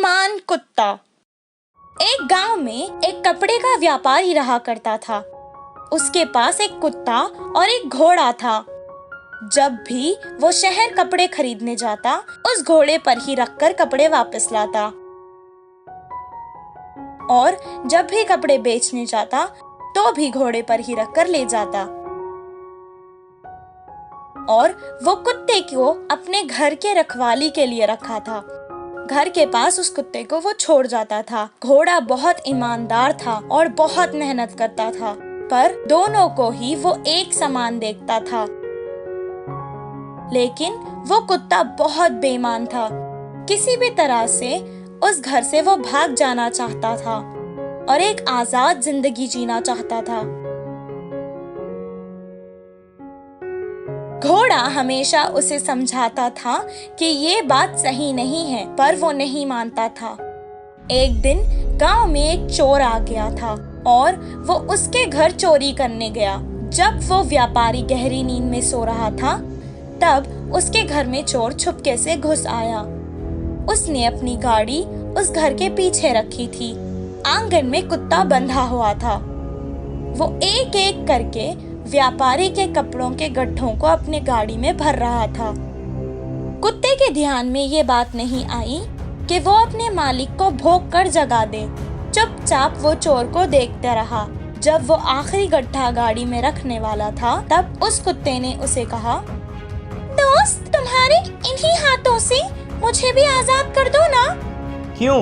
बेईमान कुत्ता। एक गांव में एक कपड़े का व्यापारी रहा करता था। उसके पास एक कुत्ता और एक घोड़ा था। जब भी वो शहर कपड़े खरीदने जाता, उस घोड़े पर ही रखकर कपड़े वापस लाता, और जब भी कपड़े बेचने जाता तो भी घोड़े पर ही रखकर ले जाता। और वो कुत्ते को अपने घर के रखवाली के लिए रखा था। घर के पास उस कुत्ते को वो छोड़ जाता था। घोड़ा बहुत ईमानदार था और बहुत मेहनत करता था, पर दोनों को ही वो एक समान देखता था। लेकिन वो कुत्ता बहुत बेईमान था। किसी भी तरह से उस घर से वो भाग जाना चाहता था और एक आजाद जिंदगी जीना चाहता था। घोड़ा हमेशा उसे समझाता था कि ये बात सही नहीं है, पर वो नहीं मानता था। एक दिन गांव में एक चोर आ गया था और वो उसके घर चोरी करने गया। जब वो व्यापारी गहरी नींद में सो रहा था, तब उसके घर में चोर छुपके से घुस आया। उसने अपनी गाड़ी उस घर के पीछे रखी थी। आंगन में कुत्ता बंधा हुआ था। वो एक एक करके व्यापारी के कपड़ों के गड्ढों को अपने गाड़ी में भर रहा था। कुत्ते के ध्यान में ये बात नहीं आई कि वो अपने मालिक को भौंक कर जगा दे। चुपचाप वो चोर को देखता रहा। जब वो आखिरी गड्ढा गाड़ी में रखने वाला था, तब उस कुत्ते ने उसे कहा, दोस्त, तुम्हारे इन्हीं हाथों से मुझे भी आजाद कर दो ना। क्यों?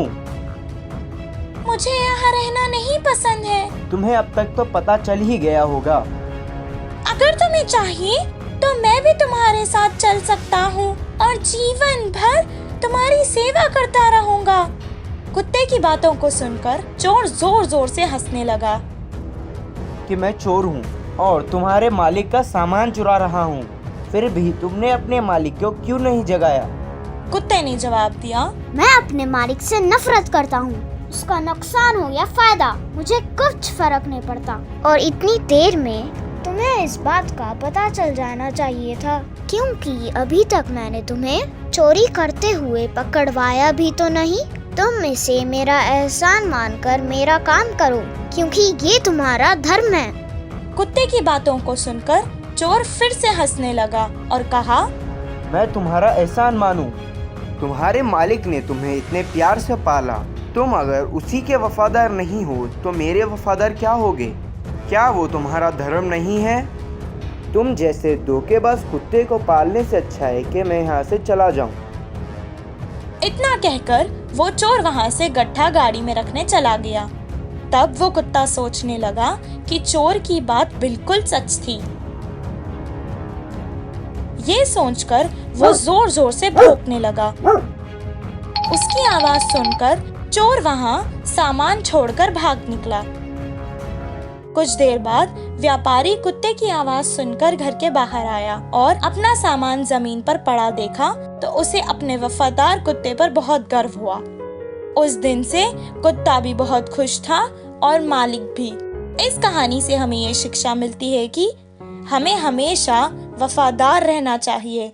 मुझे यहाँ रहना नहीं पसंद है। तुम्हें अब तक तो पता चल ही गया होगा। अगर तुम्हें चाहिए तो मैं भी तुम्हारे साथ चल सकता हूँ और जीवन भर तुम्हारी सेवा करता रहूंगा। कुत्ते की बातों को सुनकर चोर जोर जोर से हंसने लगा कि मैं चोर हूँ और तुम्हारे मालिक का सामान चुरा रहा हूँ, फिर भी तुमने अपने मालिक को क्यों नहीं जगाया? कुत्ते ने जवाब दिया, मैं अपने मालिक से नफरत करता हूँ। उसका नुकसान हो या फायदा, मुझे कुछ फर्क नहीं पड़ता। और इतनी देर में तुम्हें इस बात का पता चल जाना चाहिए था, क्योंकि अभी तक मैंने तुम्हें चोरी करते हुए पकड़वाया भी तो नहीं। तुम इसे मेरा एहसान मानकर मेरा काम करो, क्योंकि ये तुम्हारा धर्म है। कुत्ते की बातों को सुनकर चोर फिर से हंसने लगा और कहा, मैं तुम्हारा एहसान मानूं? तुम्हारे मालिक ने तुम्हें इतने प्यार से पाला। तुम अगर उसी के वफादार नहीं हो तो मेरे वफादार क्या होगे? क्या वो तुम्हारा धर्म नहीं है? तुम जैसे धोखेबाज कुत्ते को पालने से अच्छा है कि मैं यहाँ से चला जाऊँ। इतना कहकर वो चोर वहाँ से गड्ढा गाड़ी में रखने चला गया। तब वो कुत्ता सोचने लगा कि चोर की बात बिल्कुल सच थी। ये सोचकर वो जोर जोर से भौंकने लगा। उसकी आवाज सुनकर चोर वहाँ सामान छोड़कर भाग निकला। कुछ देर बाद व्यापारी कुत्ते की आवाज सुनकर घर के बाहर आया और अपना सामान जमीन पर पड़ा देखा तो उसे अपने वफादार कुत्ते पर बहुत गर्व हुआ। उस दिन से कुत्ता भी बहुत खुश था और मालिक भी। इस कहानी से हमें ये शिक्षा मिलती है कि हमें हमेशा वफादार रहना चाहिए।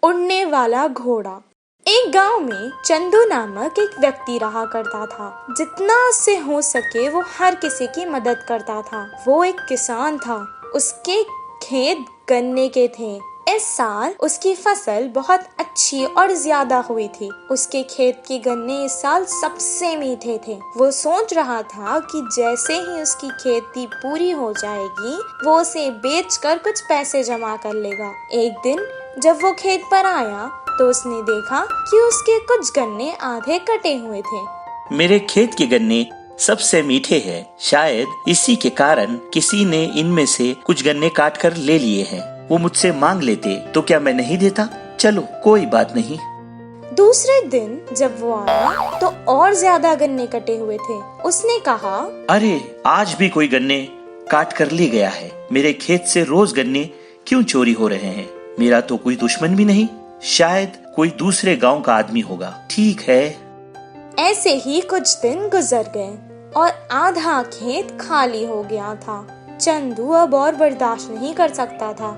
उड़ने वाला घोड़ा। एक गांव में चंदू नामक एक व्यक्ति रहा करता था। जितना उससे हो सके वो हर किसी की मदद करता था। वो एक किसान था। उसके खेत गन्ने के थे। इस साल उसकी फसल बहुत अच्छी और ज्यादा हुई थी। उसके खेत के गन्ने इस साल सबसे मीठे थे। वो सोच रहा था कि जैसे ही उसकी खेती पूरी हो जाएगी, वो उसे बेचकर कुछ पैसे जमा कर लेगा। एक दिन जब वो खेत पर आया तो उसने देखा कि उसके कुछ गन्ने आधे कटे हुए थे। मेरे खेत के गन्ने सबसे मीठे हैं। शायद इसी के कारण किसी ने इनमें से कुछ गन्ने काट कर ले लिए हैं। वो मुझसे मांग लेते तो क्या मैं नहीं देता? चलो कोई बात नहीं। दूसरे दिन जब वो आया तो और ज्यादा गन्ने कटे हुए थे। उसने कहा, अरे आज भी कोई गन्ने काट कर ले गया है। मेरे खेत से रोज गन्ने क्यों चोरी हो रहे हैं? मेरा तो कोई दुश्मन भी नहीं, शायद कोई दूसरे गांव का आदमी होगा। ठीक है। ऐसे ही कुछ दिन गुजर गए और आधा खेत खाली हो गया था। चंदू अब और बर्दाश्त नहीं कर सकता था।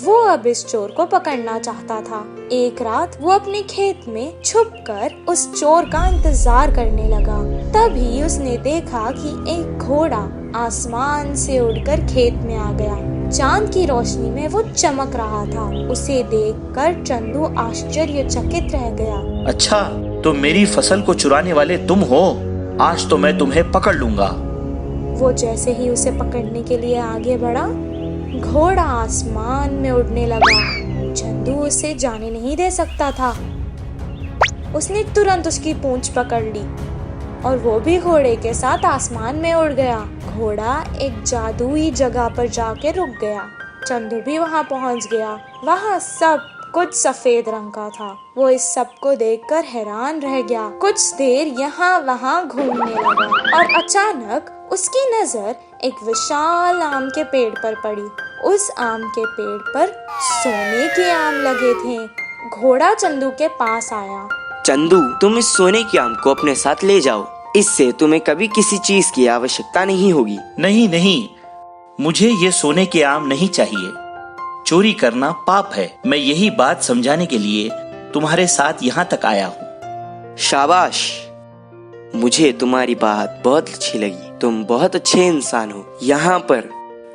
वो अब इस चोर को पकड़ना चाहता था। एक रात वो अपने खेत में छुपकर उस चोर का इंतजार करने लगा। तभी उसने देखा कि एक घोड़ा आसमान से उड़कर खेत में आ गया। चांद की रोशनी में वो चमक रहा था। उसे देखकर चंदू आश्चर्यचकित रह गया। अच्छा, तो मेरी फसल को चुराने वाले तुम हो? आज तो मैं तुम्हें पकड़ लूंगा। वो जैसे ही उसे पकड़ने के लिए आगे बढ़ा, घोड़ा आसमान में उड़ने लगा। चंदू उसे जाने नहीं दे सकता था। उसने तुरंत उसकी पूंछ पकड़ ली और वो भी घोड़े के साथ आसमान में उड़ गया। घोड़ा एक जादुई जगह पर जाके रुक गया। चंदू भी वहां पहुंच गया। वहां सब कुछ सफेद रंग का था। वो इस सब को देखकर हैरान रह गया। कुछ देर यहाँ वहाँ घूमने लगा और अचानक उसकी नजर एक विशाल आम के पेड़ पर पड़ी। उस आम के पेड़ पर सोने के आम लगे थे। घोड़ा चंदू के पास आया। चंदू, तुम इस सोने के आम को अपने साथ ले जाओ। इससे तुम्हें कभी किसी चीज की आवश्यकता नहीं होगी। नहीं नहीं, मुझे ये सोने के आम नहीं चाहिए। चोरी करना पाप है। मैं यही बात समझाने के लिए तुम्हारे साथ यहाँ तक आया हूँ। शाबाश, मुझे तुम्हारी बात बहुत अच्छी लगी। तुम बहुत अच्छे इंसान हो। यहाँ पर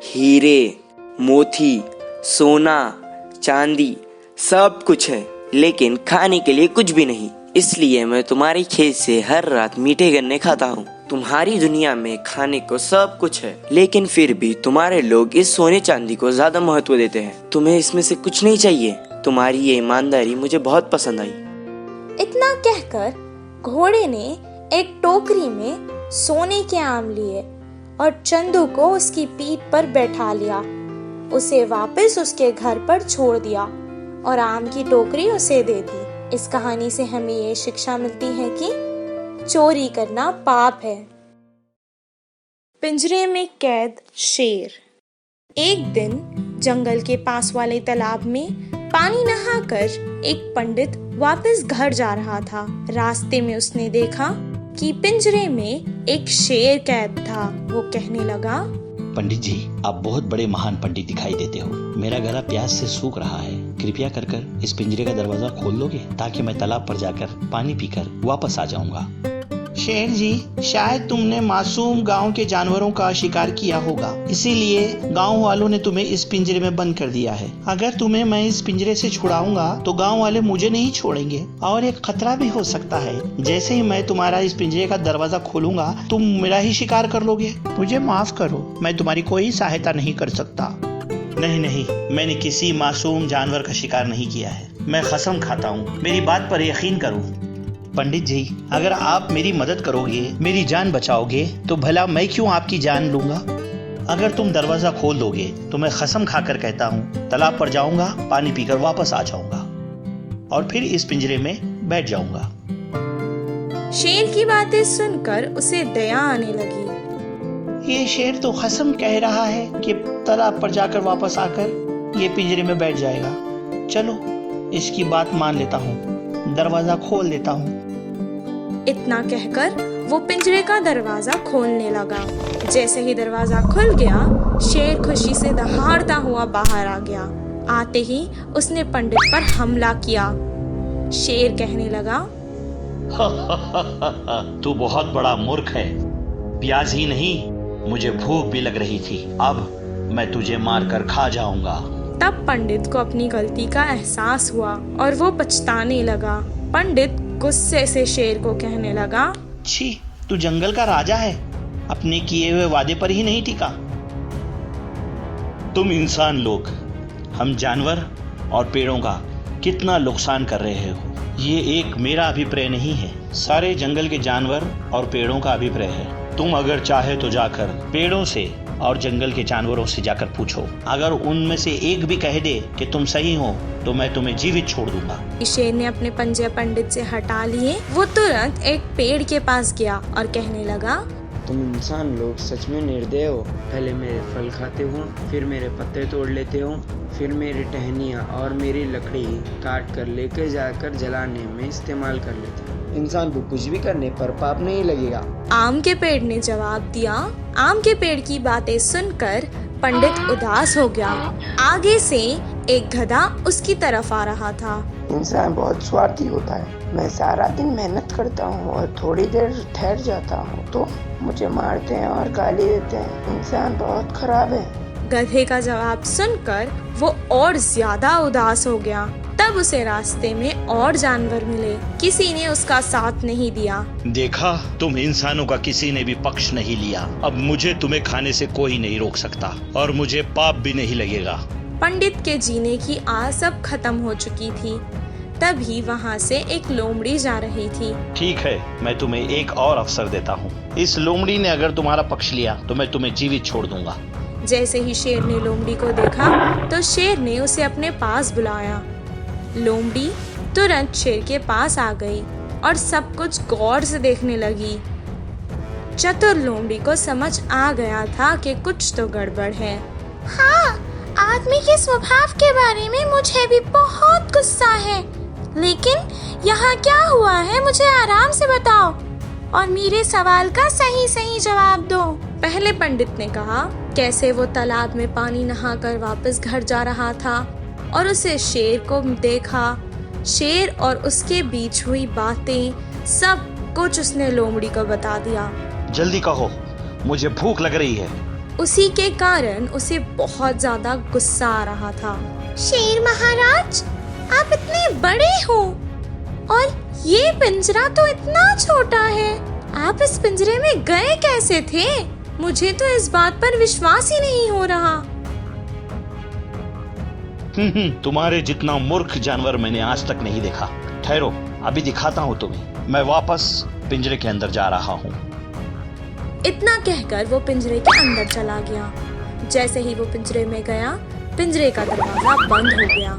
हीरे, मोती, सोना, चांदी सब कुछ है, लेकिन खाने के लिए कुछ भी नहीं। इसलिए मैं तुम्हारे खेत से हर रात मीठे गन्ने खाता हूँ। तुम्हारी दुनिया में खाने को सब कुछ है, लेकिन फिर भी तुम्हारे लोग इस सोने चांदी को ज्यादा महत्व देते हैं। तुम्हें इसमें से कुछ नहीं चाहिए। तुम्हारी ये ईमानदारी मुझे बहुत पसंद आई। इतना कहकर घोड़े ने एक टोकरी में सोने के आम लिए और चंदू को उसकी पीठ पर बैठा लिया। उसे वापस उसके घर पर छोड़ दिया और आम की टोकरी उसे दे दी। इस कहानी से हमें ये शिक्षा मिलती है कि चोरी करना पाप है। पिंजरे में कैद शेर। एक दिन जंगल के पास वाले तालाब में पानी नहाकर एक पंडित वापस घर जा रहा था। रास्ते में उसने देखा कि पिंजरे में एक शेर कैद था। वो कहने लगा, पंडित जी, आप बहुत बड़े महान पंडित दिखाई देते हो। मेरा गला प्यास से सूख रहा है। कृपया कर इस पिंजरे का दरवाजा खोल दोगे ताकि मैं तालाब पर जाकर पानी पीकर वापस आ जाऊंगा। शेर जी, शायद तुमने मासूम गांव के जानवरों का शिकार किया होगा, इसीलिए गांव वालों ने तुम्हें इस पिंजरे में बंद कर दिया है। अगर तुम्हें मैं इस पिंजरे से छुड़ाऊंगा तो गांव वाले मुझे नहीं छोड़ेंगे और एक खतरा भी हो सकता है। जैसे ही मैं तुम्हारा इस पिंजरे का दरवाजा खोलूंगा तुम मेरा ही शिकार कर लोगे। मुझे माफ करो, मैं तुम्हारी कोई सहायता नहीं कर सकता। नहीं, मैंने किसी मासूम जानवर का शिकार नहीं किया है। मैं कसम खाता हूँ, मेरी बात पर यकीन करो। पंडित जी, अगर आप मेरी मदद करोगे, मेरी जान बचाओगे, तो भला मैं क्यों आपकी जान लूंगा। अगर तुम दरवाजा खोल दोगे तो मैं कसम खाकर कहता हूँ तालाब पर जाऊंगा, पानी पीकर वापस आ जाऊंगा और फिर इस पिंजरे में बैठ जाऊंगा। शेर की बातें सुनकर उसे दया आने लगी। ये शेर तो कसम कह रहा है कि तालाब पर जाकर वापस आकर ये पिंजरे में बैठ जाएगा। चलो, इसकी बात मान लेता हूँ, दरवाजा खोल देता हूँ। इतना कहकर वो पिंजरे का दरवाजा खोलने लगा। जैसे ही दरवाजा खुल गया, शेर खुशी से दहाड़ता हुआ बाहर आ गया। आते ही उसने पंडित पर हमला किया। शेर कहने लगा, तू बहुत बड़ा मूर्ख है। प्यास ही नहीं, मुझे भूख भी लग रही थी। अब मैं तुझे मारकर खा जाऊंगा। तब पंडित को अपनी गलती का एहसास हुआ और वो पछताने लगा। पंडित गुस्से से शेर को कहने लगा, छी, तू जंगल का राजा है, अपने किए हुए वादे पर ही नहीं टिका। तुम इंसान लोग, हम जानवर और पेड़ों का कितना नुकसान कर रहे हो। ये एक मेरा अभिप्राय नहीं है, सारे जंगल के जानवर और पेड़ों का अभिप्राय है। तुम अगर चाहे तो जाकर पेड़ों से और जंगल के जानवरों से जाकर पूछो। अगर उनमें से एक भी कह दे कि तुम सही हो तो मैं तुम्हें जीवित छोड़ दूंगा। शेर ने अपने पंजे पंडित से हटा लिए। वो तुरंत एक पेड़ के पास गया और कहने लगा, तुम इंसान लोग सच में निर्दय हो। पहले मेरे फल खाते हो, फिर मेरे पत्ते तोड़ लेते हो, फिर मेरी टहनियाँ और मेरी लकड़ी काट कर लेकर जाकर जलाने में इस्तेमाल कर लेते हो। इंसान को कुछ भी करने पर पाप नहीं लगेगा। आम के पेड़ ने जवाब दिया। आम के पेड़ की बातें सुनकर पंडित उदास हो गया। आगे से एक गधा उसकी तरफ आ रहा था। इंसान बहुत स्वार्थी होता है। मैं सारा दिन मेहनत करता हूँ और थोड़ी देर ठहर जाता हूँ तो मुझे मारते हैं और गाली देते हैं। इंसान बहुत खराब है। गधे का जवाब सुनकर वो और ज्यादा उदास हो गया। तब उसे रास्ते में और जानवर मिले। किसी ने उसका साथ नहीं दिया। देखा, तुम इंसानों का किसी ने भी पक्ष नहीं लिया। अब मुझे तुम्हें खाने से कोई नहीं रोक सकता और मुझे पाप भी नहीं लगेगा। पंडित के जीने की आस अब खत्म हो चुकी थी। तभी वहाँ से एक लोमड़ी जा रही थी। ठीक है, मैं तुम्हें एक और अवसर देता हूँ। इस लोमड़ी ने अगर तुम्हारा पक्ष लिया तो मैं तुम्हें जीवित छोड़ दूंगा। जैसे ही शेर ने लोमड़ी को देखा तो शेर ने उसे अपने पास बुलाया। लोमड़ी तुरंत शेर के पास आ गई और सब कुछ गौर से देखने लगी। चतुर लोमड़ी को समझ आ गया था कि कुछ तो गड़बड़ है। हाँ, आदमी के स्वभाव के बारे में मुझे भी बहुत गुस्सा है, लेकिन यहाँ क्या हुआ है मुझे आराम से बताओ और मेरे सवाल का सही सही जवाब दो। पहले पंडित ने कहा कैसे वो तालाब में पानी नहाकर वापस घर जा रहा था और उसे शेर को देखा। शेर और उसके बीच हुई बातें सब कुछ उसने लोमड़ी को बता दिया। जल्दी कहो, मुझे भूख लग रही है। उसी के कारण उसे बहुत ज्यादा गुस्सा आ रहा था। शेर महाराज, आप इतने बड़े हो और ये पिंजरा तो इतना छोटा है। आप इस पिंजरे में गए कैसे थे? मुझे तो इस बात पर विश्वास ही नहीं हो रहा। तुम्हारे जितना मूर्ख जानवर मैंने आज तक नहीं देखा। ठहरो, अभी दिखाता हूँ तुम्हें। मैं वापस पिंजरे के अंदर जा रहा हूँ। इतना कहकर वो पिंजरे के अंदर चला गया। जैसे ही वो पिंजरे में गया, पिंजरे का दरवाजा बंद हो गया।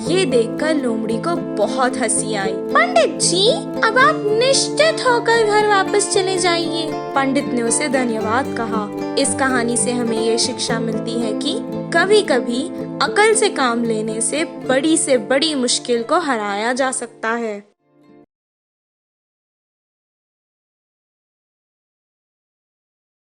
ये देखकर लोमड़ी को बहुत हंसी आई। पंडित जी, अब आप निश्चित होकर घर वापस चले जाइए। पंडित ने उसे धन्यवाद कहा। इस कहानी से हमें ये शिक्षा मिलती है कि कभी कभी अकल से काम लेने से बड़ी मुश्किल को हराया जा सकता है।